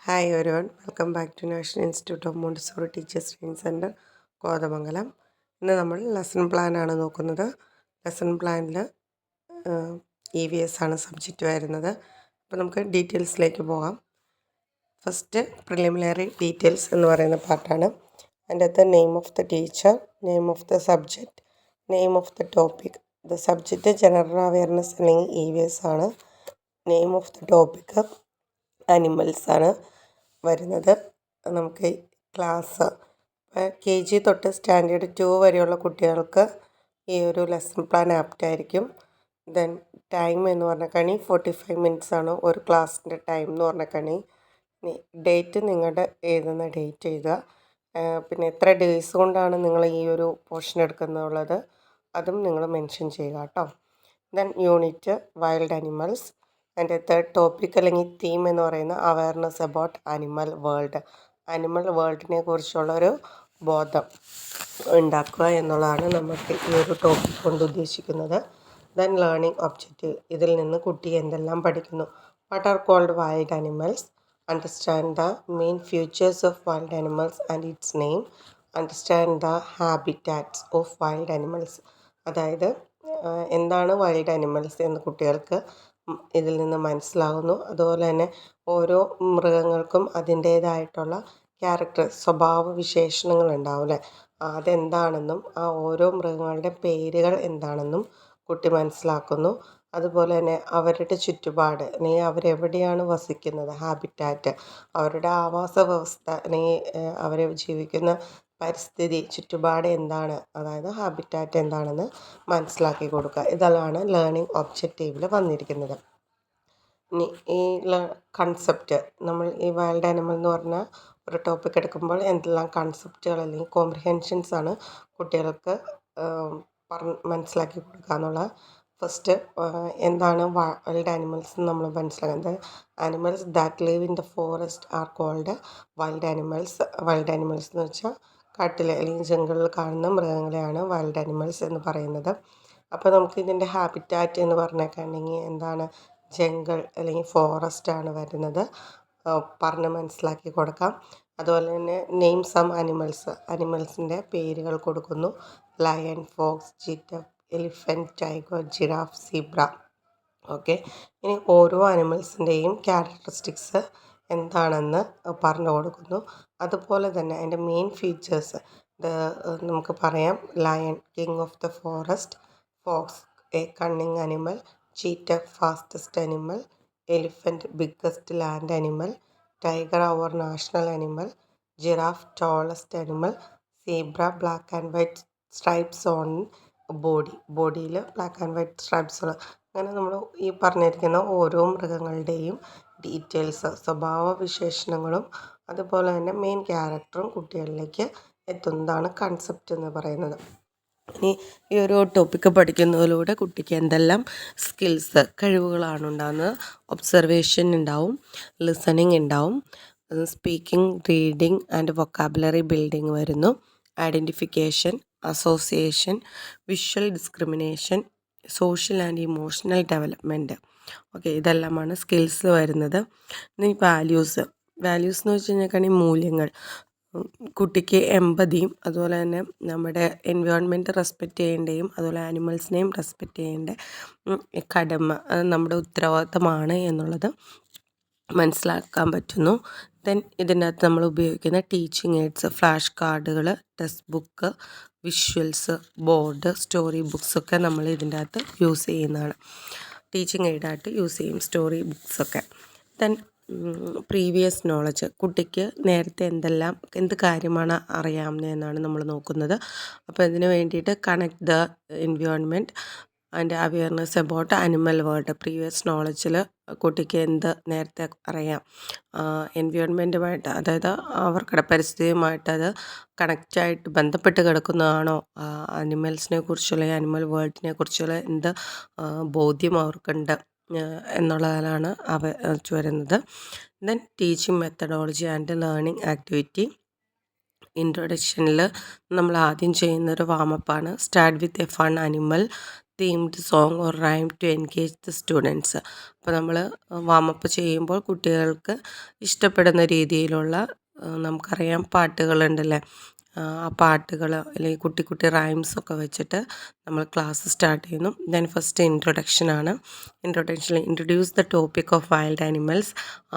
Hi everyone, welcome back to National Institute of Montessori Teachers Training Centre Kothamangalam. ഇന്ന് നമ്മൾ lesson പ്ലാനാണ് നോക്കുന്നത്. Lesson പ്ലാനിൽ EVS ആണ് സബ്ജക്റ്റ് വരുന്നത്. അപ്പോൾ നമുക്ക് ഡീറ്റെയിൽസിലേക്ക് പോകാം. ഫസ്റ്റ് പ്രിലിമിനറി ഡീറ്റെയിൽസ് എന്ന് പറയുന്ന പാർട്ടാണ്. അതിൻ്റെ അകത്ത് name of the teacher, name of the subject, name of the topic. The subject general awareness അല്ലെങ്കിൽ EVS ആണ്. Name of the topic animals ആണ് വരുന്നത്. നമുക്ക് ക്ലാസ് KG തൊട്ട് സ്റ്റാൻഡേർഡ് 2 വരെയുള്ള കുട്ടികൾക്ക് ഈ ഒരു ലെസൺ പ്ലാൻ ആപ്റ്റായിരിക്കും. ദെൻ ടൈം എന്ന് പറഞ്ഞ കണി 45 മിനിറ്റ്സ് ആണ് ഒരു ക്ലാസ്സിൻ്റെ ടൈം എന്ന് പറഞ്ഞ കണി. ഡേറ്റ് നിങ്ങളുടെ എഴുതുന്ന ഡേറ്റ് എഴുതുക. പിന്നെ എത്ര ഡേയ്സ് കൊണ്ടാണ് നിങ്ങൾ ഈ ഒരു പോർഷൻ എടുക്കുന്നുള്ളത് അതും നിങ്ങൾ മെൻഷൻ ചെയ്യുക കേട്ടോ. Then unit wild animals. അതിൻ്റെ തേർഡ് ടോപ്പിക് അല്ലെങ്കിൽ തീം എന്ന് പറയുന്ന awareness about animal world. Animal വേൾഡിനെ കുറിച്ചുള്ളൊരു ബോധം ഉണ്ടാക്കുക എന്നുള്ളതാണ് നമുക്ക് ഈ ഒരു ടോപ്പിക് കൊണ്ട് ഉദ്ദേശിക്കുന്നത്. Then learning objective. ഇതിൽ നിന്ന് കുട്ടി എന്തെല്ലാം പഠിക്കുന്നു. What are called wild animals, understand the main features of wild animals and its name, understand the habitats of wild animals. അതായത് എന്താണ് വൈൽഡ് അനിമൽസ് എന്ന് കുട്ടികൾക്ക് ഇതിൽ നിന്ന് മനസ്സിലാകുന്നു. അതുപോലെ തന്നെ ഓരോ മൃഗങ്ങൾക്കും അതിൻ്റേതായിട്ടുള്ള ക്യാരക്ടർ, സ്വഭാവ വിശേഷണങ്ങൾ ഉണ്ടാവും അല്ലേ. അതെന്താണെന്നും ആ ഓരോ മൃഗങ്ങളുടെ പേരുകൾ എന്താണെന്നും കുട്ടി മനസ്സിലാക്കുന്നു. അതുപോലെ തന്നെ അവരുടെ ചുറ്റുപാട് അല്ലെങ്കിൽ അവരെവിടെയാണ് വസിക്കുന്നത്, ഹാബിറ്റാറ്റ്, അവരുടെ ആവാസ വ്യവസ്ഥ അല്ലെങ്കിൽ അവർ ജീവിക്കുന്ന പരിസ്ഥിതി, ചുറ്റുപാട് എന്താണ്, അതായത് ഹാബിറ്റാറ്റ് എന്താണെന്ന് മനസ്സിലാക്കി കൊടുക്കുക. ഇതെല്ലാം ലേണിംഗ് ഒബ്ജക്റ്റീവിൽ വന്നിരിക്കുന്നത്. ഇനി ഈ കൺസെപ്റ്റ്, നമ്മൾ ഈ വൈൽഡ് ആനിമൽ എന്ന് പറഞ്ഞാൽ ഒരു ടോപ്പിക് എടുക്കുമ്പോൾ എന്തെല്ലാം കൺസെപ്റ്റുകൾ അല്ലെങ്കിൽ കോംപ്രിഹെൻഷൻസ് ആണ് കുട്ടികൾക്ക് മനസ്സിലാക്കി കൊടുക്കുക എന്നുള്ള. ഫസ്റ്റ് എന്താണ് വൈൽഡ് ആനിമൽസ് എന്ന് നമ്മൾ മനസ്സിലാക്കുന്നത്. Animals that live in the forest are called wild animals. Wild animals എന്ന് വെച്ചാൽ കാട്ടിൽ അല്ലെങ്കിൽ ജംഗിളിൽ കാണുന്ന മൃഗങ്ങളെയാണ് വൈൽഡ് ആനിമൽസ് എന്ന് പറയുന്നത്. അപ്പോൾ നമുക്ക് ഇതിൻ്റെ ഹാബിറ്റാറ്റ് എന്ന് പറഞ്ഞേക്കാണെങ്കിൽ എന്താണ്, ജംഗിൾ അല്ലെങ്കിൽ ഫോറസ്റ്റ് ആണ് വരുന്നത്. പറഞ്ഞ് മനസ്സിലാക്കി കൊടുക്കാം. അതുപോലെ തന്നെ നെയിം സം അനിമൽസ്, അനിമൽസിൻ്റെ പേരുകൾ കൊടുക്കുന്നു. Lion, fox, cheetah, elephant, tiger, giraffe, zebra. Okay. ഇനി ഓരോ അനിമൽസിൻ്റെയും ക്യാരക്ടറിസ്റ്റിക്സ് എന്താണെന്ന് പറഞ്ഞു കൊടുക്കുന്നു. അതുപോലെ തന്നെ അതിൻ്റെ മെയിൻ ഫീച്ചേഴ്സ് നമുക്ക് പറയാം. Lion, king of the forest. Fox, a cunning animal. Cheetah, fastest animal. Elephant, biggest land animal. Tiger, our national animal. Giraffe, tallest animal. Zebra, black and white stripes on ബോഡിയിൽ black and white stripes ഉള്ള. അങ്ങനെ നമ്മൾ ഈ പറഞ്ഞിരിക്കുന്ന ഓരോ മൃഗങ്ങളുടെയും details, സ്വഭാവ വിശേഷണങ്ങളും അതുപോലെ തന്നെ മെയിൻ ക്യാരക്ടറും കുട്ടികളിലേക്ക് എത്തുന്നതാണ് കൺസെപ്റ്റ് എന്ന് പറയുന്നത്. ഇനി ഈ ഒരു ടോപ്പിക്ക് പഠിക്കുന്നതിലൂടെ കുട്ടിക്ക് എന്തെല്ലാം സ്കിൽസ്, കഴിവുകളാണ് ഉണ്ടാകുന്നത്. ഒബ്സർവേഷൻ ഉണ്ടാവും, ലിസണിങ് ഉണ്ടാവും, speaking, reading and vocabulary building വരുന്നു. Identification, association, visual discrimination, social and emotional development. Okay, ഇതെല്ലാമാണ് സ്കിൽസ് വരുന്നത്. ഇനി വാല്യൂസ് എന്ന് വെച്ച് കഴിഞ്ഞാൽ മൂല്യങ്ങൾ. കുട്ടിക്ക് എമ്പതിയും അതുപോലെ തന്നെ നമ്മുടെ എൻവയോൺമെൻറ്റ് റെസ്പെക്റ്റ് ചെയ്യേണ്ടയും അതുപോലെ ആനിമൽസിനെയും റെസ്പെക്റ്റ് ചെയ്യേണ്ട കടമ, അത് നമ്മുടെ ഉത്തരവാദിത്തമാണ് എന്നുള്ളത് മനസ്സിലാക്കാൻ പറ്റുന്നു. ദെൻ ഇതിൻ്റെ അകത്ത് നമ്മൾ ഉപയോഗിക്കുന്ന ടീച്ചിങ് എയ്ഡ്സ്, ഫ്ലാഷ് കാർഡുകൾ, text book, visuals, board, story ബുക്സൊക്കെ നമ്മൾ ഇതിൻ്റെ അകത്ത് യൂസ് ചെയ്യുന്നതാണ്. ടീച്ചിങ് എയ്ഡായിട്ട് യൂസ് ചെയ്യും സ്റ്റോറി ബുക്സൊക്കെ. ദെൻ പ്രീവിയസ് നോളജ്, കുട്ടിക്ക് നേരത്തെ എന്ത് കാര്യമാണ് അറിയാവുന്നതെന്നാണ് നമ്മൾ നോക്കുന്നത്. അപ്പോൾ ഇതിന് വേണ്ടിയിട്ട് connect the environment and awareness about animal world. Previous നോളജിൽ കുട്ടിക്ക് നേരത്തെ അറിയാം, എൻവയോൺമെൻറ്റുമായിട്ട്, അതായത് അവർക്കടെ പരിസ്ഥിതിയുമായിട്ട് അത് കണക്റ്റായിട്ട് ബന്ധപ്പെട്ട് കിടക്കുന്നതാണോ, അനിമൽസിനെ കുറിച്ചുള്ള അനിമൽ വേൾഡിനെ കുറിച്ചുള്ള ബോധ്യം അവർക്കുണ്ട് എന്നുള്ളതാണ് വരുന്നത്. Then teaching methodology and learning activity. ഇൻട്രൊഡക്ഷനിൽ നമ്മൾ ആദ്യം ചെയ്യുന്നൊരു വാമപ്പാണ്. Start with a fun animal, themed song or rhyme to engage the students. അപ്പോൾ നമ്മൾ വാമപ്പ് ചെയ്യുമ്പോൾ കുട്ടികൾക്ക് ഇഷ്ടപ്പെടുന്ന രീതിയിലുള്ള നമുക്കറിയാം പാട്ടുകളുണ്ടല്ലേ, ആ പാട്ടുകൾ അല്ലെങ്കിൽ കുട്ടി കുട്ടി റൈംസൊക്കെ വെച്ചിട്ട് നമ്മൾ ക്ലാസ് സ്റ്റാർട്ട് ചെയ്യുന്നു. ദെൻ ഫസ്റ്റ് ഇൻട്രൊഡക്ഷനാണ്. Introduce the topic of wild animals.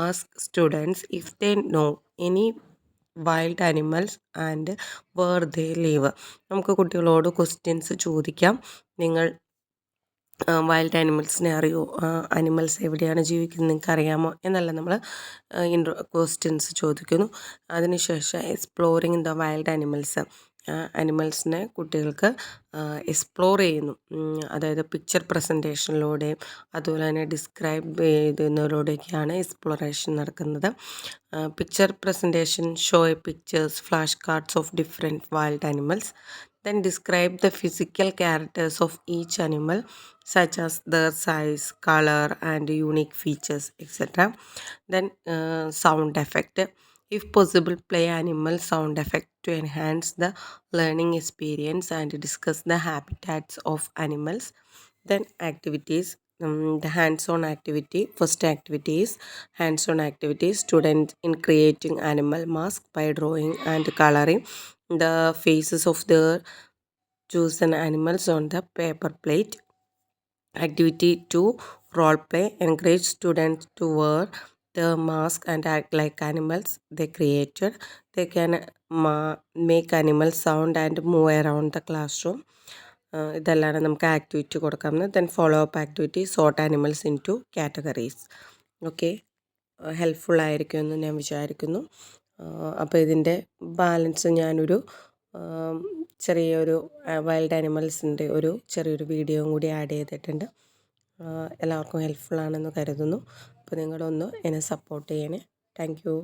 Ask students if they know any wild animals and where they live. നമുക്ക് കുട്ടികളോട് ക്വസ്റ്റ്യൻസ് ചോദിക്കാം. നിങ്ങൾ വൈൽഡ് ആനിമൽസിനെ അറിയോ, ആനിമൽസ് എവിടെയാണ് ജീവിക്കുന്നത് നിങ്ങൾക്ക് അറിയാമോ എന്നല്ല നമ്മൾ ക്വസ്റ്റ്യൻസ് ചോദിക്കുന്നു. അതിനുശേഷം എക്സ്പ്ലോറിങ് ദ വൈൽഡ് ആനിമൽസ്, ആനിമൽസിനെ കുട്ടികൾക്ക് എക്സ്പ്ലോർ ചെയ്യുന്നു. അതായത് പിക്ചർ പ്രസൻറ്റേഷനിലൂടെയും അതുപോലെ തന്നെ ഡിസ്ക്രൈബ് ചെയ്യുന്നതിലൂടെയൊക്കെയാണ് എക്സ്പ്ലോറേഷൻ നടക്കുന്നത്. Picture presentation show A pictures flash cards of different wild animals. Then describe the physical characters of each animal such as their size, color and unique features, etc. Then sound effect. If possible, play animal sound effect to enhance the learning experience and discuss the habitats of animals. Then activities. The hands-on activity. First activity is hands-on activity. Students in creating animal mask by drawing and coloring the faces of their chosen animals on the paper plate. Activity 2, role play. Encourage students to wear the mask and act like animals they created. They can make animal sound and move around the classroom. ഇതെല്ലാം നമുക്ക് activity കൊടുക്കാവുന്നത്. Then follow up activity, sort animals into categories. Okay, helpful ആയിരിക്കുമെന്ന് ഞാൻ വിചാരിക്കുന്നു. അപ്പോൾ ഇതിൻ്റെ balance ഞാനൊരു ചെറിയൊരു വൈൽഡ് ആനിമൽസിൻ്റെ ഒരു ചെറിയൊരു വീഡിയോയും കൂടി ആഡ് ചെയ്തിട്ടുണ്ട്. എല്ലാവർക്കും ഹെൽപ്ഫുൾ ആണെന്ന് കരുതുന്നു. അപ്പോൾ നിങ്ങളൊന്ന് എന്നെ സപ്പോർട്ട് ചെയ്യണേ. Thank you.